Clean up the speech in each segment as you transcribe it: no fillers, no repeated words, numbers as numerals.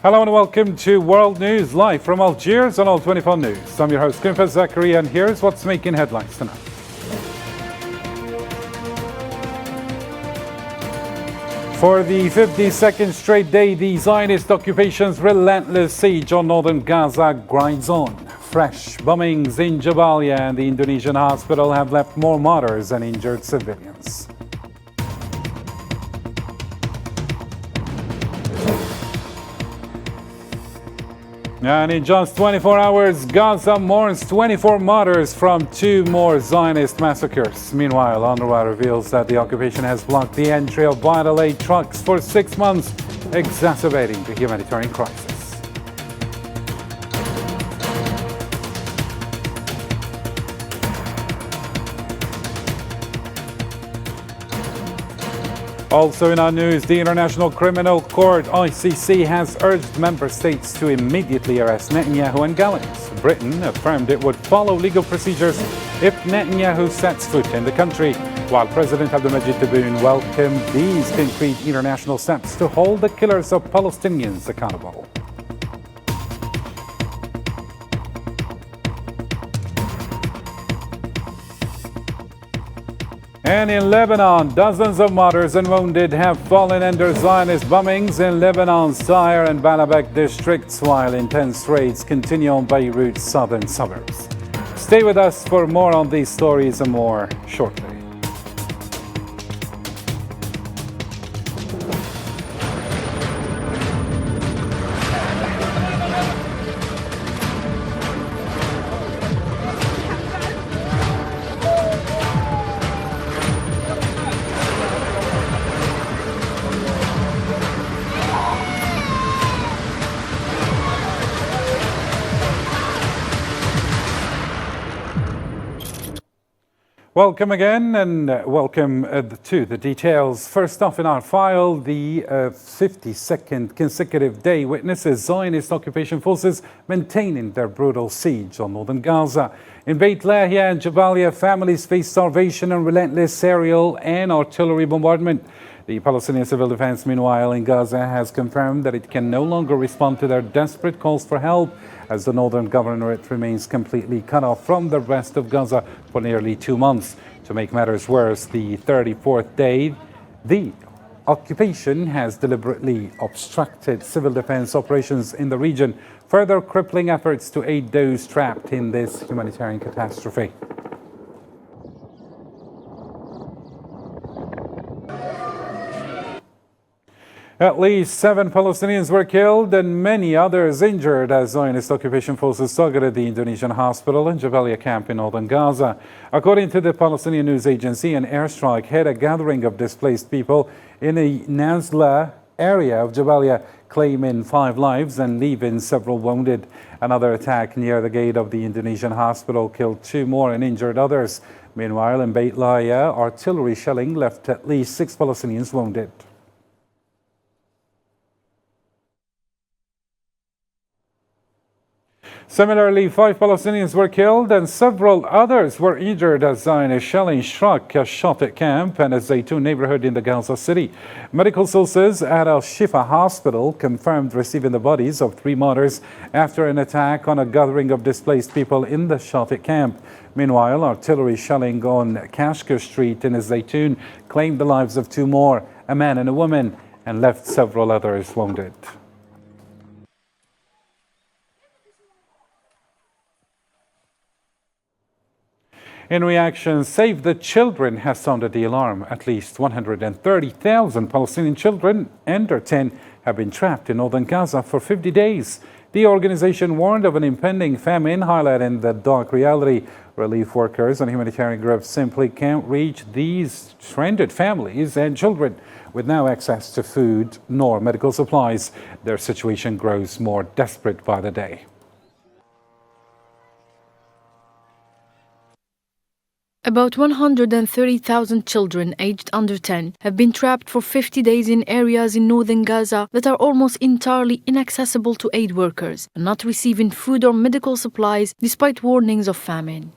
Hello and welcome to World News live from Algiers on All 24 News. I'm your host, Zachary, and here's what's making headlines tonight. For the 52nd straight day, the Zionist occupation's relentless siege on northern Gaza grinds on. Fresh bombings in Jabalia and the Indonesian hospital have left more martyrs and injured civilians. And in just 24 hours, Gaza mourns 24 martyrs from 2 more Zionist massacres. Meanwhile, UNRWA reveals that the occupation has blocked the entry of vital aid trucks for 6 months, exacerbating the humanitarian crisis. Also in our news, the International Criminal Court, ICC, has urged member states to immediately arrest Netanyahu and Gallants. Britain affirmed it would follow legal procedures if Netanyahu sets foot in the country, while President Abdelmajid Tebboune welcomed these concrete international steps to hold the killers of Palestinians accountable. And in Lebanon, dozens of martyrs and wounded have fallen under Zionist bombings in Lebanon's Tyre and Baalbek districts, while intense raids continue on Beirut's southern suburbs. Stay with us for more on these stories and more shortly. Welcome again and welcome to the details. First off in our file, the 52nd consecutive day witnesses Zionist occupation forces maintaining their brutal siege on northern Gaza. In Beit Lahia and Jabalia, families face starvation and relentless aerial and artillery bombardment. The Palestinian Civil Defense, meanwhile, in Gaza has confirmed that it can no longer respond to their desperate calls for help, as the northern governorate remains completely cut off from the rest of Gaza for nearly 2 months. To make matters worse, the 34th day, the occupation has deliberately obstructed civil defense operations in the region, further crippling efforts to aid those trapped in this humanitarian catastrophe. At least 7 Palestinians were killed and many others injured as Zionist occupation forces targeted the Indonesian hospital and Jabalia camp in northern Gaza. According to the Palestinian news agency, an airstrike hit a gathering of displaced people in a Nazla area of Jabalia, claiming 5 lives and leaving several wounded. Another attack near the gate of the Indonesian hospital killed 2 more and injured others. Meanwhile, in Beit Lahia, artillery shelling left at least 6 Palestinians wounded. Similarly, 5 Palestinians were killed and several others were injured as Zionist shelling struck a Shafet camp and a Zaytun neighborhood in the Gaza City. Medical sources at Al-Shifa hospital confirmed receiving the bodies of 3 martyrs after an attack on a gathering of displaced people in the Shafet camp. Meanwhile, artillery shelling on Kashgar Street in Zaytun claimed the lives of 2 more, a man and a woman, and left several others wounded. In reaction, Save the Children has sounded the alarm. At least 130,000 Palestinian children under 10 have been trapped in northern Gaza for 50 days. The organization warned of an impending famine, highlighting the dark reality. Relief workers and humanitarian groups simply can't reach these stranded families and children with no access to food nor medical supplies. Their situation grows more desperate by the day. About 130,000 children aged under 10 have been trapped for 50 days in areas in northern Gaza that are almost entirely inaccessible to aid workers and not receiving food or medical supplies despite warnings of famine.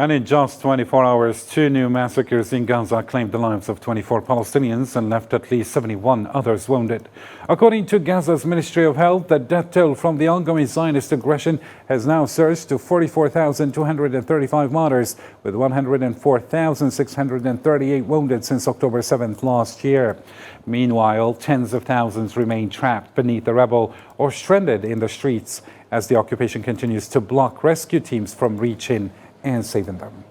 And in just 24 hours, 2 new massacres in Gaza claimed the lives of 24 Palestinians and left at least 71 others wounded. According to Gaza's Ministry of Health, the death toll from the ongoing Zionist aggression has now surged to 44,235 martyrs, with 104,638 wounded since October 7th last year. Meanwhile, tens of thousands remain trapped beneath the rubble or stranded in the streets as the occupation continues to block rescue teams from reaching and saving them.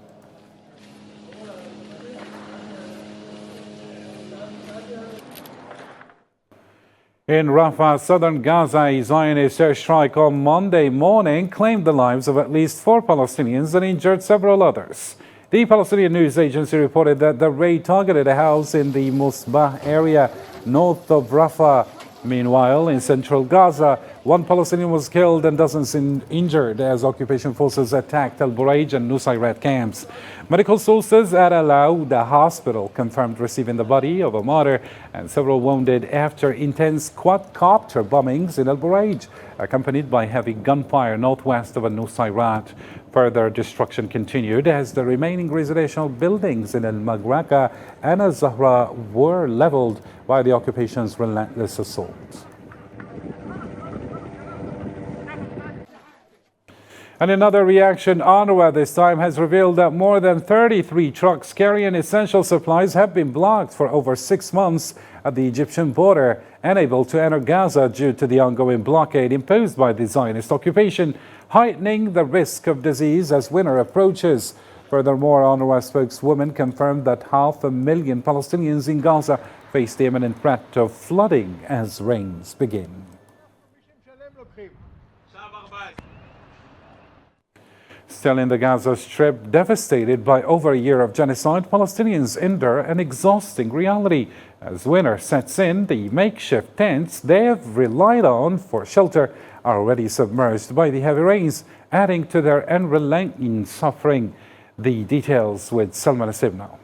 In Rafah, southern Gaza, a Zionist airstrike on Monday morning claimed the lives of at least 4 Palestinians and injured several others. The Palestinian news agency reported that the raid targeted a house in the Musbah area north of Rafah. Meanwhile, in central Gaza, 1 Palestinian was killed and dozens injured as occupation forces attacked Al Buraij and Nusayrat camps. Medical sources at Al Auda hospital confirmed receiving the body of a martyr and several wounded after intense quadcopter bombings in Al Buraij, accompanied by heavy gunfire northwest of Al Nusayrat. Further destruction continued as the remaining residential buildings in Al Magraka and Al Zahra were leveled by the occupation's relentless assault. And another reaction, UNRWA this time has revealed that more than 33 trucks carrying essential supplies have been blocked for over 6 months at the Egyptian border, unable to enter Gaza due to the ongoing blockade imposed by the Zionist occupation, heightening the risk of disease as winter approaches. Furthermore, UNRWA spokeswoman confirmed that 500,000 Palestinians in Gaza face the imminent threat of flooding as rains begin. Still in the Gaza Strip, devastated by over a year of genocide, Palestinians endure an exhausting reality. As winter sets in, the makeshift tents they have relied on for shelter are already submerged by the heavy rains, adding to their unrelenting suffering. The details with Salma Nasib now.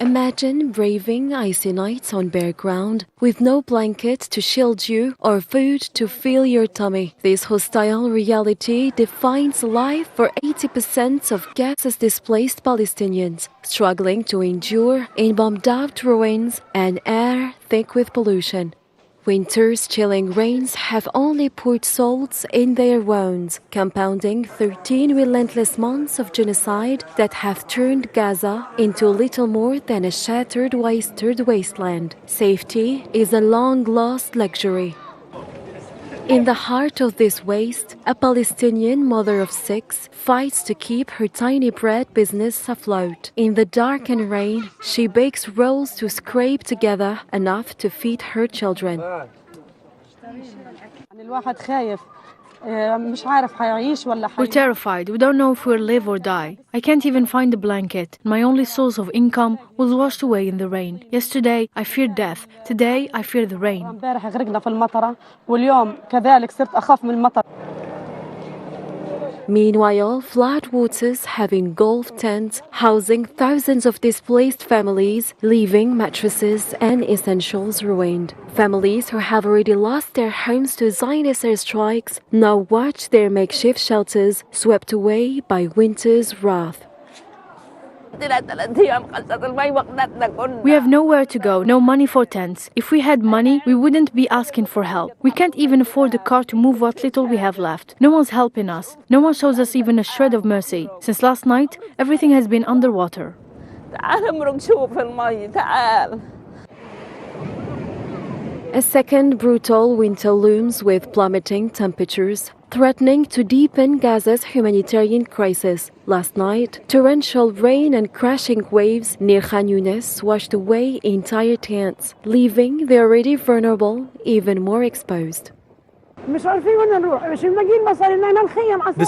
Imagine braving icy nights on bare ground with no blanket to shield you or food to fill your tummy. This hostile reality defines life for 80% of Gaza's displaced Palestinians, struggling to endure in bombed-out ruins and air thick with pollution. Winter's chilling rains have only poured salt in their wounds, compounding 13 relentless months of genocide that have turned Gaza into little more than a shattered, wasted wasteland. Safety is a long-lost luxury. In the heart of this waste, a Palestinian mother of 6 fights to keep her tiny bread business afloat. In the dark and rain, she bakes rolls to scrape together enough to feed her children. We're terrified. We don't know if we'll live or die. I can't even find a blanket. My only source of income was washed away in the rain. Yesterday, I feared death. Today, I fear the rain. Meanwhile, floodwaters have engulfed tents, housing thousands of displaced families, leaving mattresses and essentials ruined. Families who have already lost their homes to Zionist airstrikes now watch their makeshift shelters swept away by winter's wrath. We have nowhere to go, no money for tents. If we had money, we wouldn't be asking for help. We can't even afford a car to move what little we have left. No one's helping us. No one shows us even a shred of mercy. Since last night, everything has been underwater. A second brutal winter looms with plummeting temperatures, threatening to deepen Gaza's humanitarian crisis. Last night, torrential rain and crashing waves near Khan Younis washed away entire tents, leaving the already vulnerable even more exposed. The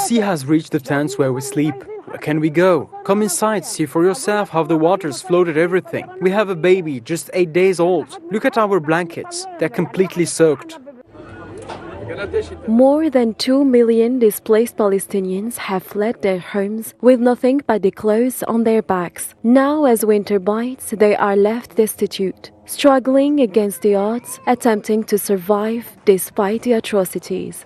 sea has reached the tents where we sleep. Where can we go? Come inside, see for yourself how the waters flooded everything. We have a baby, just 8 days old. Look at our blankets. They're completely soaked. More than 2 million displaced Palestinians have fled their homes with nothing but the clothes on their backs. Now, as winter bites, they are left destitute, struggling against the odds, attempting to survive despite the atrocities.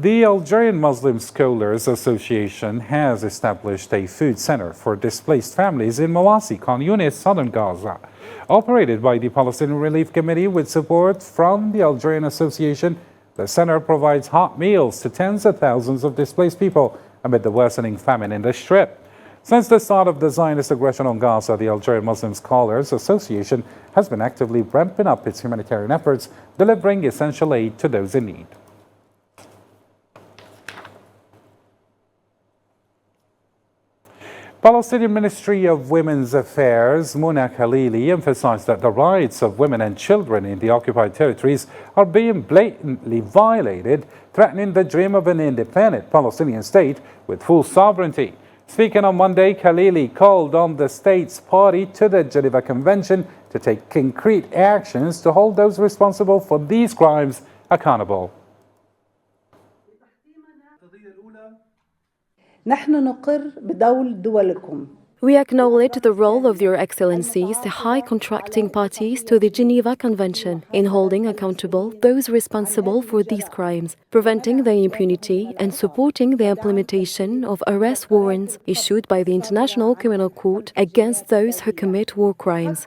The Algerian Muslim Scholars Association has established a food center for displaced families in Mawasi, Khan Yunis, southern Gaza. Operated by the Palestinian Relief Committee with support from the Algerian Association, the center provides hot meals to tens of thousands of displaced people amid the worsening famine in the Strip. Since the start of the Zionist aggression on Gaza, the Algerian Muslim Scholars Association has been actively ramping up its humanitarian efforts, delivering essential aid to those in need. Palestinian Ministry of Women's Affairs, Muna Khalili, emphasized that the rights of women and children in the occupied territories are being blatantly violated, threatening the dream of an independent Palestinian state with full sovereignty. Speaking on Monday, Khalili called on the states party to the Geneva Convention to take concrete actions to hold those responsible for these crimes accountable. We acknowledge the role of your excellencies, the high contracting parties to the Geneva Convention, in holding accountable those responsible for these crimes, preventing their impunity and supporting the implementation of arrest warrants issued by the International Criminal Court against those who commit war crimes.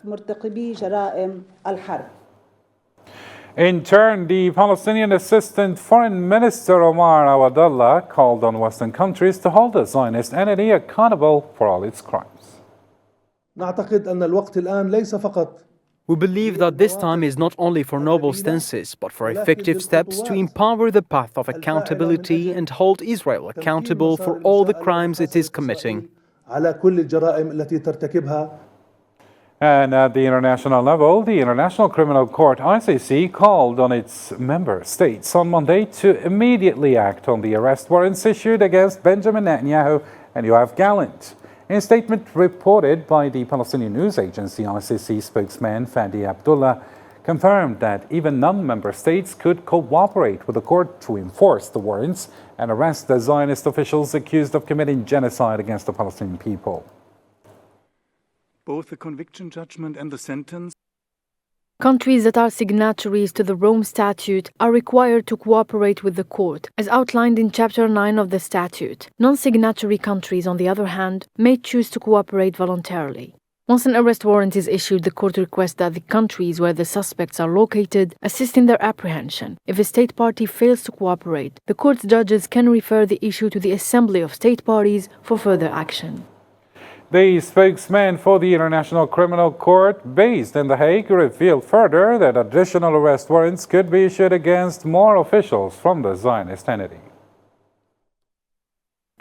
In turn, the Palestinian Assistant Foreign Minister Omar Awadallah called on Western countries to hold the Zionist entity accountable for all its crimes. We believe that this time is not only for noble stances, but for effective steps to empower the path of accountability and hold Israel accountable for all the crimes it is committing. And at the international level, the International Criminal Court, ICC, called on its member states on Monday to immediately act on the arrest warrants issued against Benjamin Netanyahu and Yoav Gallant. In a statement reported by the Palestinian news agency, ICC spokesman Fadi Abdullah confirmed that even non-member states could cooperate with the court to enforce the warrants and arrest the Zionist officials accused of committing genocide against the Palestinian people. Both the conviction judgment and the sentence. Countries that are signatories to the Rome Statute are required to cooperate with the court, as outlined in Chapter 9 of the statute. Non-signatory countries, on the other hand, may choose to cooperate voluntarily. Once an arrest warrant is issued, the court requests that the countries where the suspects are located assist in their apprehension. If a state party fails to cooperate, the court's judges can refer the issue to the Assembly of State Parties for further action. The spokesman for the International Criminal Court, based in The Hague, revealed further that additional arrest warrants could be issued against more officials from the Zionist entity.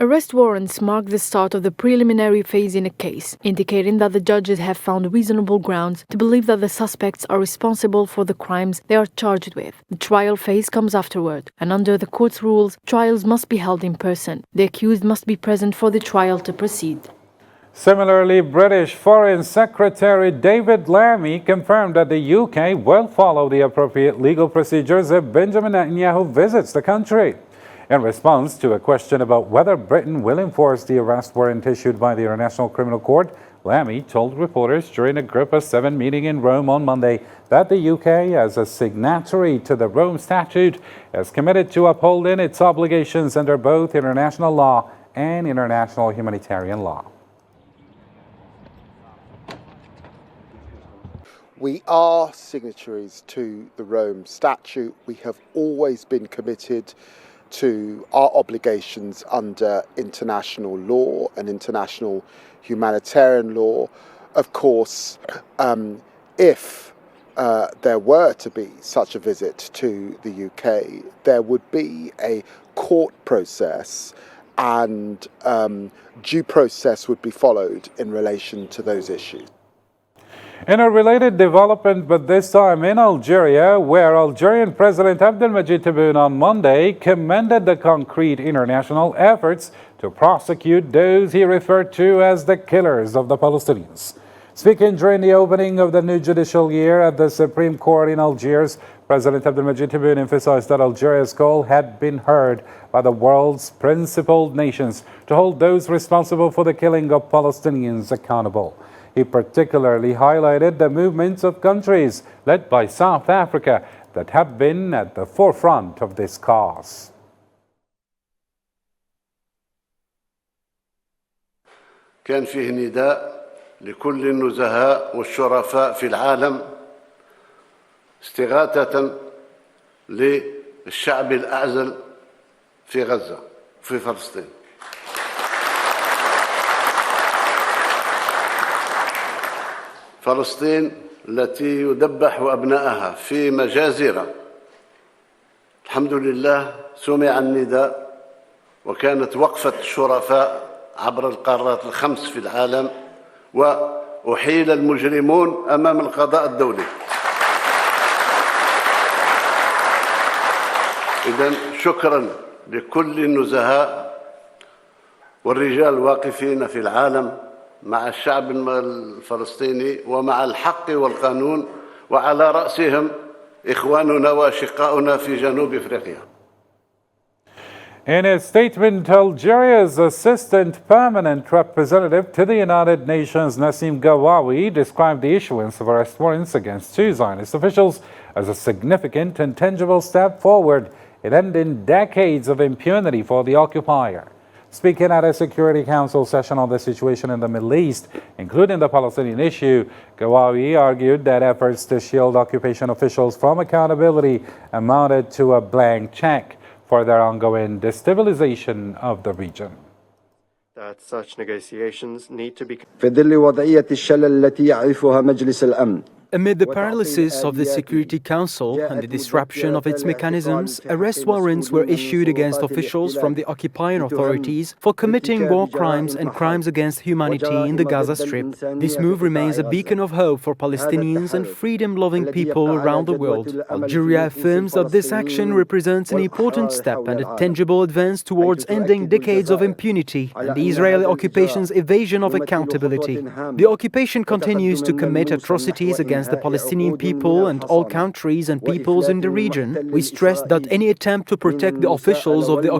Arrest warrants mark the start of the preliminary phase in a case, indicating that the judges have found reasonable grounds to believe that the suspects are responsible for the crimes they are charged with. The trial phase comes afterward, and under the court's rules, trials must be held in person. The accused must be present for the trial to proceed. Similarly, British Foreign Secretary David Lammy confirmed that the UK will follow the appropriate legal procedures if Benjamin Netanyahu visits the country. In response to a question about whether Britain will enforce the arrest warrant issued by the International Criminal Court, Lammy told reporters during a Group of 7 meeting in Rome on Monday that the UK, as a signatory to the Rome Statute, is committed to upholding its obligations under both international law and international humanitarian law. We are signatories to the Rome Statute. We have always been committed to our obligations under international law and international humanitarian law. Of course, if there were to be such a visit to the UK, there would be a court process and due process would be followed in relation to those issues. In a related development, but this time in Algeria, where Algerian President Abdelmadjid Tebboune on Monday commended the concrete international efforts to prosecute those he referred to as the killers of the Palestinians. Speaking during the opening of the new judicial year at the Supreme Court in Algiers, President Abdelmadjid Tebboune emphasized that Algeria's call had been heard by the world's principled nations to hold those responsible for the killing of Palestinians accountable. He particularly highlighted the movements of countries led by South Africa that have been at the forefront of this cause. كان فيه نداء لكل النزهاء والشرفاء في العالم استغاثة للشعب الأعزل في غزة في فلسطين. فلسطين التي يذبح أبنائها في مجازر. الحمد لله سمع النداء وكانت وقفة الشرفاء عبر القارات الخمس في العالم وأحيل المجرمون أمام القضاء الدولي. إذن شكرا لكل النزهاء والرجال الواقفين في العالم مع الشعب الفلسطيني ومع الحق والقانون، وعلى رأسهم إخواننا وأشقاؤنا في جنوب أفريقيا. In a statement, Algeria's Assistant Permanent Representative to the United Nations, Nassim Gawawi, described the issuance of arrest warrants against two Zionist officials as a significant and tangible step forward in ending decades of impunity for the occupier. Speaking at a Security Council session on the situation in the Middle East, including the Palestinian issue, Gawawi argued that efforts to shield occupation officials from accountability amounted to a blank check for their ongoing destabilization of the region. That such negotiations need to be في ظل وضعية الشلل التي يعرفها مجلس الأمن. Amid the paralysis of the Security Council and the disruption of its mechanisms, arrest warrants were issued against officials from the occupying authorities for committing war crimes and crimes against humanity in the Gaza Strip. This move remains a beacon of hope for Palestinians and freedom-loving people around the world. Algeria affirms that this action represents an important step and a tangible advance towards ending decades of impunity and the Israeli occupation's evasion of accountability. The occupation continues to commit atrocities against the Palestinian people and all countries and peoples in the region. We stress that any attempt to protect the officials of the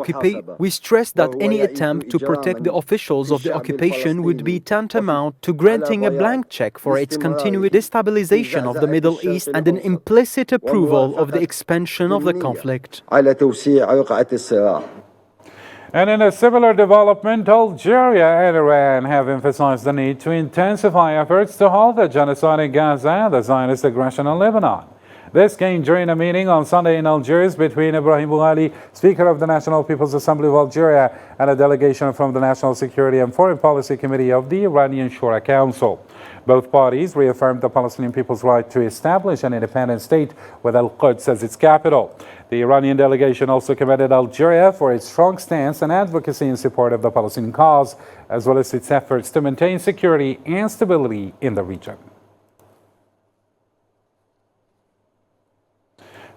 occupation would be tantamount to granting a blank check for its continued destabilization of the Middle East and an implicit approval of the expansion of the conflict. And in a similar development, Algeria and Iran have emphasized the need to intensify efforts to halt the genocide in Gaza and the Zionist aggression in Lebanon. This came during a meeting on Sunday in Algiers between Ibrahim Boughali, Speaker of the National People's Assembly of Algeria, and a delegation from the National Security and Foreign Policy Committee of the Iranian Shura Council. Both parties reaffirmed the Palestinian people's right to establish an independent state with Al-Quds as its capital. The Iranian delegation also commended Algeria for its strong stance and advocacy in support of the Palestinian cause, as well as its efforts to maintain security and stability in the region.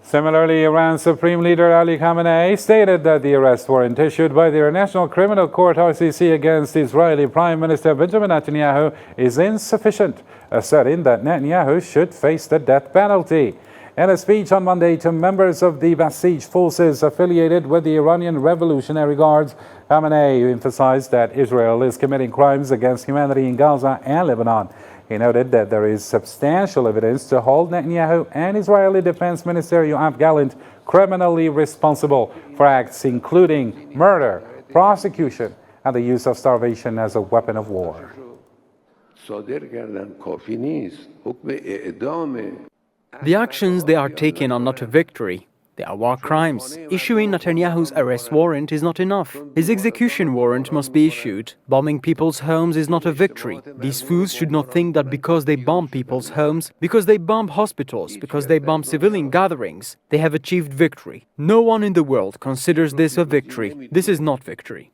Similarly, Iran's Supreme Leader Ali Khamenei stated that the arrest warrant issued by the International Criminal Court (ICC) against Israeli Prime Minister Benjamin Netanyahu is insufficient, asserting that Netanyahu should face the death penalty. In a speech on Monday to members of the Basij forces affiliated with the Iranian Revolutionary Guards, Khamenei emphasized that Israel is committing crimes against humanity in Gaza and Lebanon. He noted that there is substantial evidence to hold Netanyahu and Israeli Defense Minister Yoav Gallant criminally responsible for acts including murder, prosecution, and the use of starvation as a weapon of war. The actions they are taking are not a victory. They are war crimes. Issuing Netanyahu's arrest warrant is not enough. His execution warrant must be issued. Bombing people's homes is not a victory. These fools should not think that because they bomb people's homes, because they bomb hospitals, because they bomb civilian gatherings, they have achieved victory. No one in the world considers this a victory. This is not victory.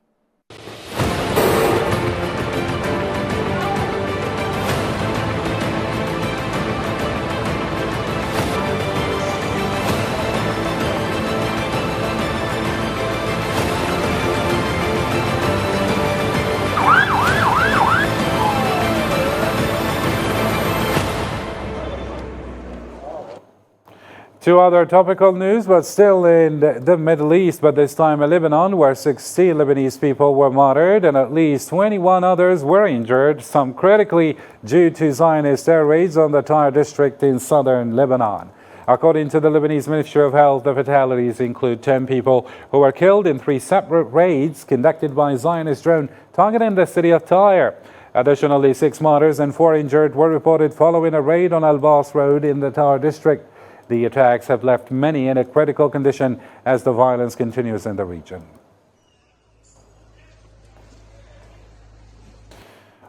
Two other topical news, but still in the Middle East, but this time in Lebanon, where 16 Lebanese people were martyred and at least 21 others were injured, some critically due to Zionist air raids on the Tyre district in southern Lebanon. According to the Lebanese Ministry of Health, the fatalities include 10 people who were killed in 3 separate raids conducted by Zionist drone targeting the city of Tyre. Additionally, 6 martyrs and 4 injured were reported following a raid on Al Bas Road in the Tar district. The attacks have left many in a critical condition as the violence continues in the region.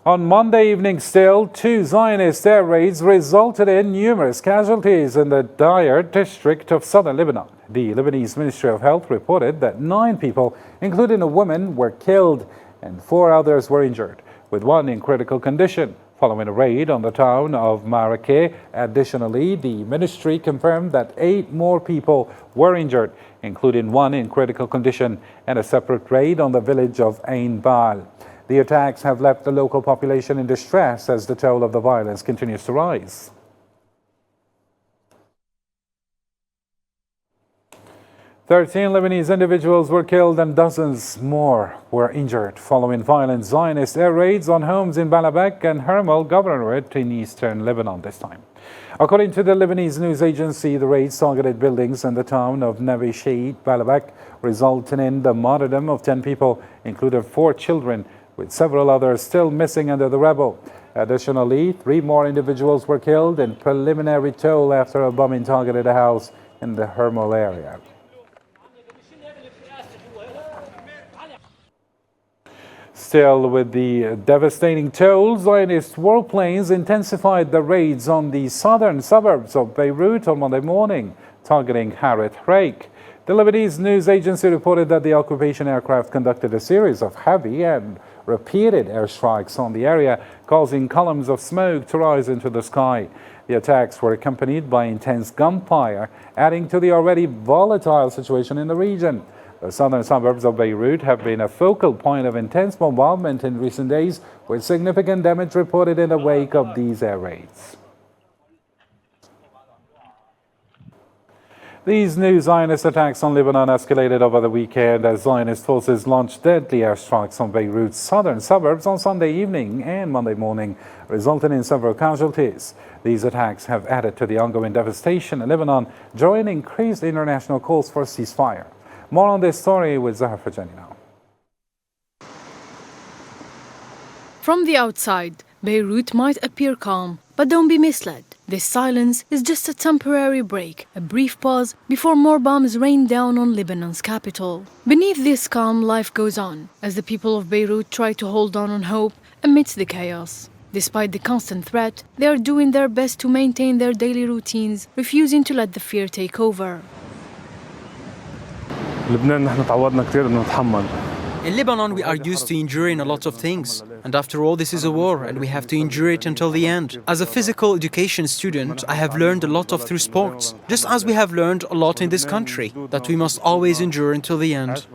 On Monday evening still, 2 Zionist air raids resulted in numerous casualties in the Deir district of southern Lebanon. The Lebanese Ministry of Health reported that 9 people, including a woman, were killed and 4 others were injured, with 1 in critical condition, following a raid on the town of Marrakeh. Additionally, the ministry confirmed that 8 more people were injured, including 1 in critical condition, and a separate raid on the village of Ain Baal. The attacks have left the local population in distress as the toll of the violence continues to rise. "13 Lebanese individuals were killed and dozens more were injured following violent Zionist air raids on homes in Baalbek and Hermel Governorate in eastern Lebanon this time. According to the Lebanese news agency, the raids targeted buildings in the town of Nabi Shait, Baalbek, resulting in the martyrdom of 10 people, including 4 children, with several others still missing under the rubble. Additionally, 3 more individuals were killed in preliminary toll after a bombing targeted a house in the Hermel area. Still with the devastating toll, Zionist warplanes intensified the raids on the southern suburbs of Beirut on Monday morning, targeting Haret Reik. The Lebanese news agency reported that the occupation aircraft conducted a series of heavy and repeated airstrikes on the area, causing columns of smoke to rise into the sky. The attacks were accompanied by intense gunfire, adding to the already volatile situation in the region. The southern suburbs of Beirut have been a focal point of intense bombardment in recent days, with significant damage reported in the wake of these air raids. These new Zionist attacks on Lebanon escalated over the weekend as Zionist forces launched deadly airstrikes on Beirut's southern suburbs on Sunday evening and Monday morning, resulting in several casualties. These attacks have added to the ongoing devastation in Lebanon, drawing increased international calls for a ceasefire. More on this story with Zahar Fajani now. From the outside, Beirut might appear calm, but don't be misled. This silence is just a temporary break, a brief pause before more bombs rain down on Lebanon's capital. Beneath this calm, life goes on, as the people of Beirut try to hold on hope amidst the chaos. Despite the constant threat, they are doing their best to maintain their daily routines, refusing to let the fear take over. In Lebanon, we are used to enduring a lot of things. And after all, this is a war, and we have to endure it until the end. As a physical education student, I have learned a lot through sports, just as we have learned a lot in this country, that we must always endure until the end.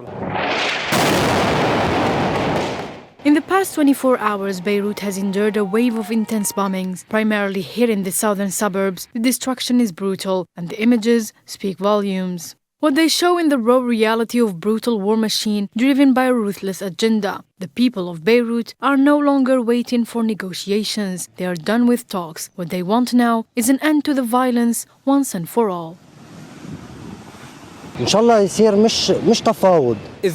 In the past 24 hours, Beirut has endured a wave of intense bombings, primarily here in the southern suburbs. The destruction is brutal, and the images speak volumes. What they show in the raw reality of brutal war machine driven by a ruthless agenda. The people of Beirut are no longer waiting for negotiations. They are done with talks. What they want now is an end to the violence once and for all. If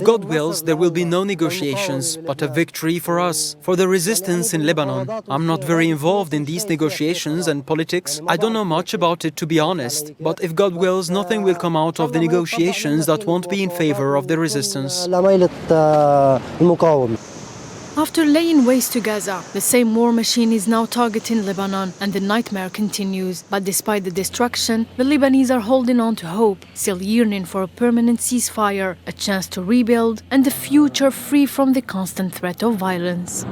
God wills, there will be no negotiations, but a victory for us, for the resistance in Lebanon. I'm not very involved in these negotiations and politics. I don't know much about it, to be honest. But if God wills, nothing will come out of the negotiations that won't be in favor of the resistance. After laying waste to Gaza, the same war machine is now targeting Lebanon, and the nightmare continues. But despite the destruction, the Lebanese are holding on to hope, still yearning for a permanent ceasefire, a chance to rebuild, and a future free from the constant threat of violence.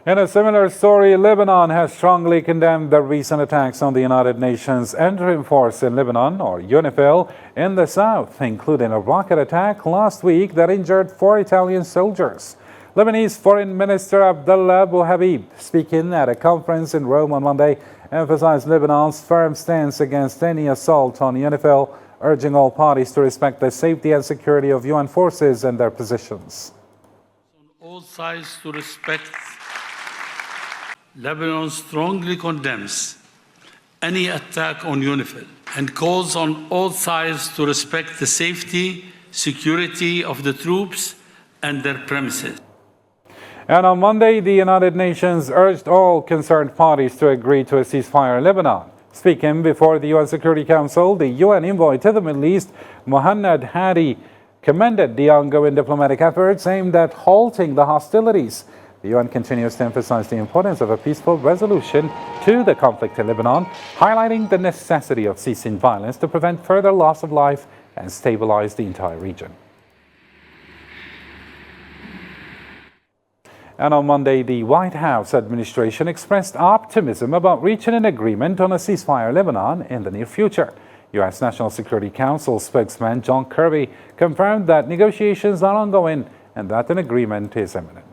In a similar story, Lebanon has strongly condemned the recent attacks on the United Nations Interim Force in Lebanon, or UNIFIL, in the south, including a rocket attack last week that injured 4 Italian soldiers. Lebanese Foreign Minister Abdullah Abu Habib, speaking at a conference in Rome on Monday, emphasized Lebanon's firm stance against any assault on UNIFIL, urging all parties to respect the safety and security of UN forces and their positions. On all sides to respect. Lebanon strongly condemns any attack on UNIFIL and calls on all sides to respect the safety, security of the troops and their premises. And on Monday, the United Nations urged all concerned parties to agree to a ceasefire in Lebanon. Speaking before the UN Security Council, the UN envoy to the Middle East, Mohammad Hadi, commended the ongoing diplomatic efforts aimed at halting the hostilities. The UN continues to emphasize the importance of a peaceful resolution to the conflict in Lebanon, highlighting the necessity of ceasing violence to prevent further loss of life and stabilize the entire region. And on Monday, the White House administration expressed optimism about reaching an agreement on a ceasefire in Lebanon in the near future. U.S. National Security Council spokesman John Kirby confirmed that negotiations are ongoing and that an agreement is imminent.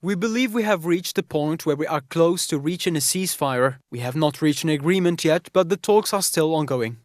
We believe we have reached the point where we are close to reaching a ceasefire. We have not reached an agreement yet, but the talks are still ongoing.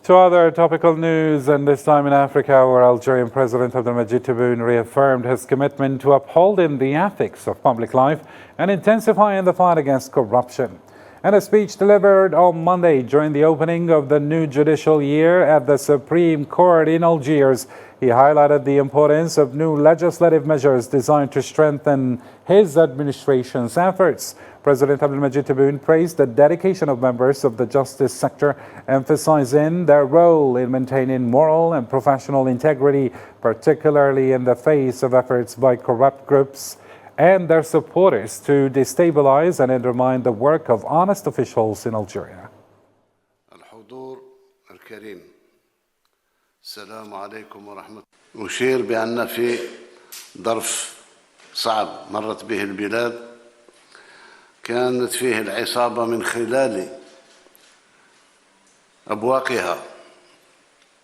To other topical news, and this time in Africa, where Algerian President Abdelmadjid Tebboune reaffirmed his commitment to upholding the ethics of public life and intensifying the fight against corruption. In a speech delivered on Monday during the opening of the new judicial year at the Supreme Court in Algiers, he highlighted the importance of new legislative measures designed to strengthen his administration's efforts. President Abdelmadjid Tebboune praised the dedication of members of the justice sector, emphasizing their role in maintaining moral and professional integrity, particularly in the face of efforts by corrupt groups and their supporters to destabilize and undermine the work of honest officials in Algeria. السلام عليكم ورحمة الله. أشير بأن في ظرف صعب مرت به البلاد كانت فيه العصابة من خلال أبواقها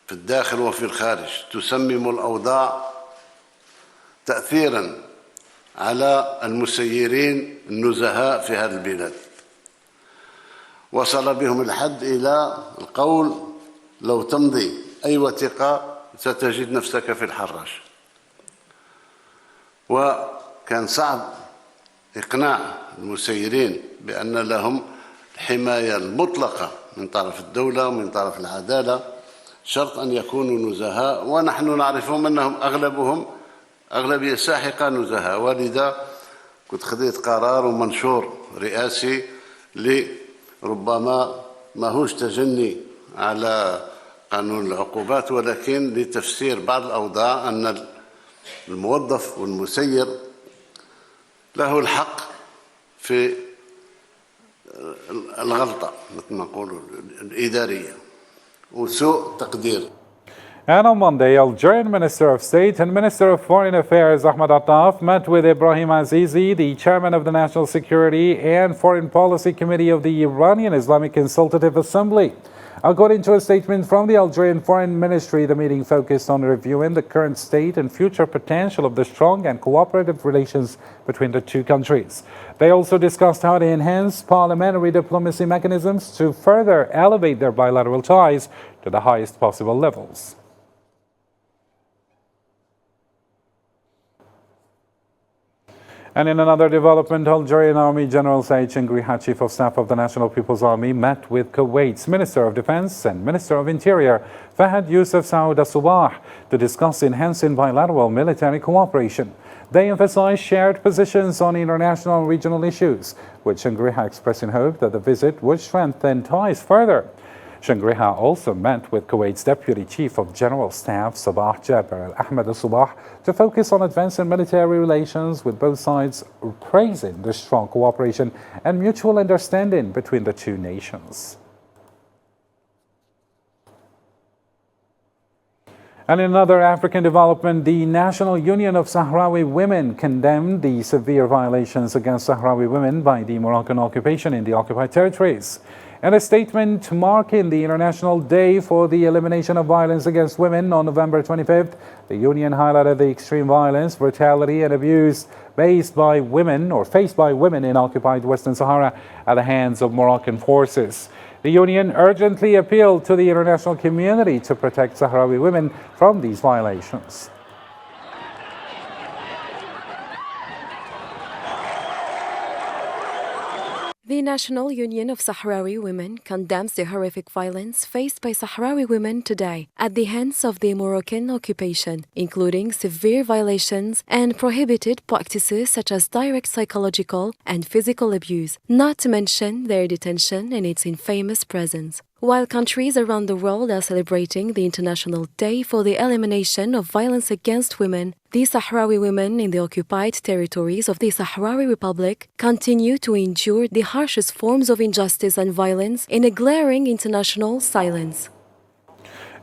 في الداخل وفي الخارج تسمم الأوضاع تأثيرا على المسيرين النزهاء في هذه البلاد. وصل بهم الحد إلى القول لو تمضي أي وثيقة ستجد نفسك في الحراش. وكان صعب إقناع المسيرين بأن لهم الحماية المطلقة من طرف الدولة ومن طرف العدالة، شرط أن يكونوا نزهاء، ونحن نعرفهم أنهم أغلبية ساحقة نزهاء. ولذا كنت خذيت قرار ومنشور رئاسي لربما ماهوش تجني على قانون العقوبات، ولكن لتفسير بعض الأوضاع أن الموظف والمسير له الحق في الغلطة مثل ما نقولوا الإدارية وسوء تقدير. And on Monday, Algerian Minister of State and Minister of Foreign Affairs Ahmed Attaf met with Ibrahim Azizi, the chairman of the National Security and Foreign Policy Committee of the Iranian Islamic Consultative Assembly. According to a statement from the Algerian Foreign Ministry, the meeting focused on reviewing the current state and future potential of the strong and cooperative relations between the two countries. They also discussed how to enhance parliamentary diplomacy mechanisms to further elevate their bilateral ties to the highest possible levels. And in another development, Algerian Army General Said Chengriha, Chief of Staff of the National People's Army, met with Kuwait's Minister of Defense and Minister of Interior, Fahad Youssef Saoud Al-Subah, to discuss enhancing bilateral military cooperation. They emphasized shared positions on international and regional issues, with Chengriha expressing hope that the visit would strengthen ties further. Chengriha also met with Kuwait's Deputy Chief of General Staff, Sabah Jaber Al-Ahmed Al-Subah, to focus on advancing military relations, with both sides praising the strong cooperation and mutual understanding between the two nations. And in another African development, the National Union of Sahrawi Women condemned the severe violations against Sahrawi women by the Moroccan occupation in the occupied territories. In a statement marking the International Day for the Elimination of Violence Against Women on November 25th, the union highlighted the extreme violence, brutality and abuse faced by women in occupied Western Sahara at the hands of Moroccan forces. The union urgently appealed to the international community to protect Sahrawi women from these violations. The National Union of Sahrawi Women condemns the horrific violence faced by Sahrawi women today at the hands of the Moroccan occupation, including severe violations and prohibited practices such as direct psychological and physical abuse, not to mention their detention and its infamous presence. While countries around the world are celebrating the International Day for the Elimination of Violence Against Women, the Sahrawi women in the occupied territories of the Sahrawi Republic continue to endure the harshest forms of injustice and violence in a glaring international silence.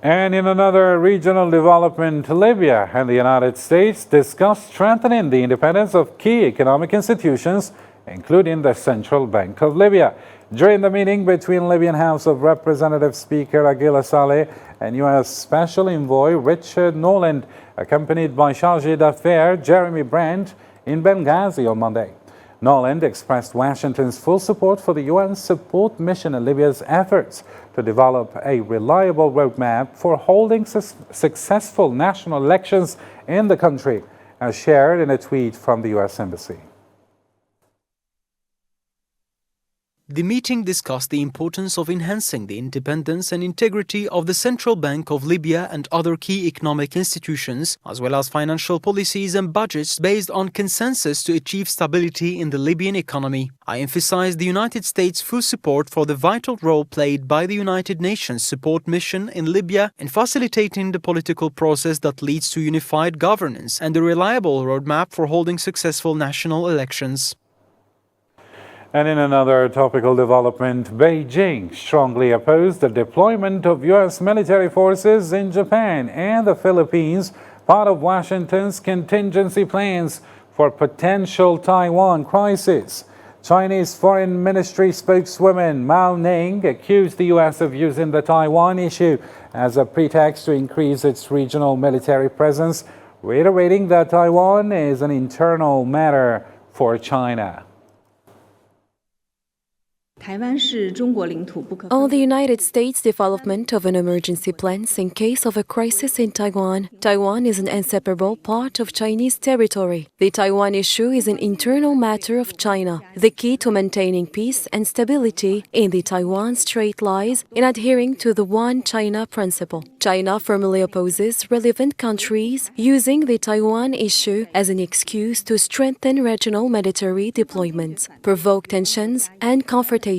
And in another regional development, Libya and the United States discussed strengthening the independence of key economic institutions, including the Central Bank of Libya. During the meeting between Libyan House of Representatives Speaker Aguila Saleh and U.S. Special Envoy Richard Noland, accompanied by Chargé d'Affaires Jeremy Brandt in Benghazi on Monday. Noland expressed Washington's full support for the UN support mission in Libya's efforts to develop a reliable roadmap for holding successful national elections in the country, as shared in a tweet from the U.S. Embassy. The meeting discussed the importance of enhancing the independence and integrity of the Central Bank of Libya and other key economic institutions, as well as financial policies and budgets based on consensus to achieve stability in the Libyan economy. I emphasized the United States' full support for the vital role played by the United Nations support mission in Libya in facilitating the political process that leads to unified governance and a reliable roadmap for holding successful national elections. And in another topical development, Beijing strongly opposed the deployment of U.S. military forces in Japan and the Philippines, part of Washington's contingency plans for potential Taiwan crisis. Chinese Foreign Ministry spokeswoman Mao Ning accused the U.S. of using the Taiwan issue as a pretext to increase its regional military presence, reiterating that Taiwan is an internal matter for China. On the United States' development of an emergency plan in case of a crisis in Taiwan, Taiwan is an inseparable part of Chinese territory. The Taiwan issue is an internal matter of China. The key to maintaining peace and stability in the Taiwan Strait lies in adhering to the One China principle. China firmly opposes relevant countries using the Taiwan issue as an excuse to strengthen regional military deployments, provoke tensions and confrontations,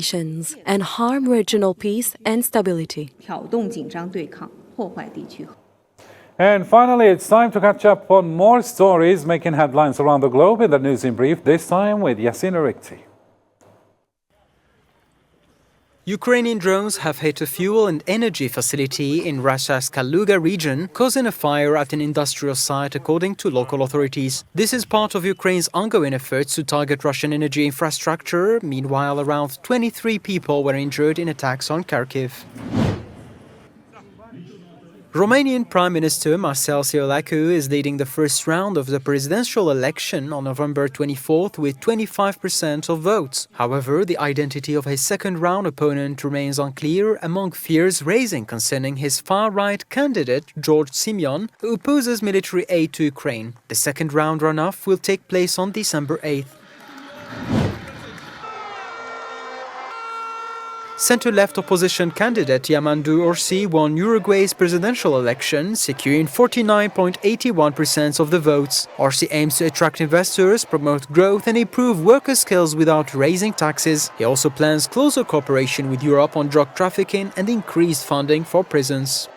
and harm regional peace and stability. And finally, it's time to catch up on more stories making headlines around the globe in the News in Brief, this time with Yassine Rikti. Ukrainian drones have hit a fuel and energy facility in Russia's Kaluga region, causing a fire at an industrial site, according to local authorities. This is part of Ukraine's ongoing efforts to target Russian energy infrastructure. Meanwhile, around 23 people were injured in attacks on Kharkiv. Romanian Prime Minister Marcel Ciolacu is leading the first round of the presidential election on November 24th with 25% of votes. However, the identity of his second-round opponent remains unclear among fears raising concerning his far-right candidate, George Simeon, who opposes military aid to Ukraine. The second-round runoff will take place on December 8th. Centre-left opposition candidate Yamandu Orsi won Uruguay's presidential election, securing 49.81% of the votes. Orsi aims to attract investors, promote growth and improve worker skills without raising taxes. He also plans closer cooperation with Europe on drug trafficking and increased funding for prisons.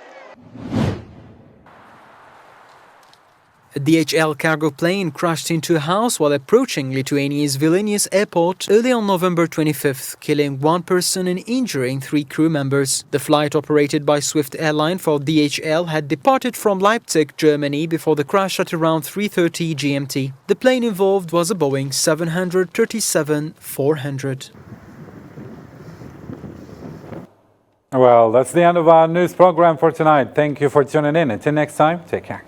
A DHL cargo plane crashed into a house while approaching Lithuania's Vilnius airport early on November 25th, killing one person and injuring 3 crew members. The flight, operated by Swift Airline for DHL, had departed from Leipzig, Germany, before the crash at around 3:30 GMT. The plane involved was a Boeing 737-400. Well, that's the end of our news program for tonight. Thank you for tuning in. Until next time, take care.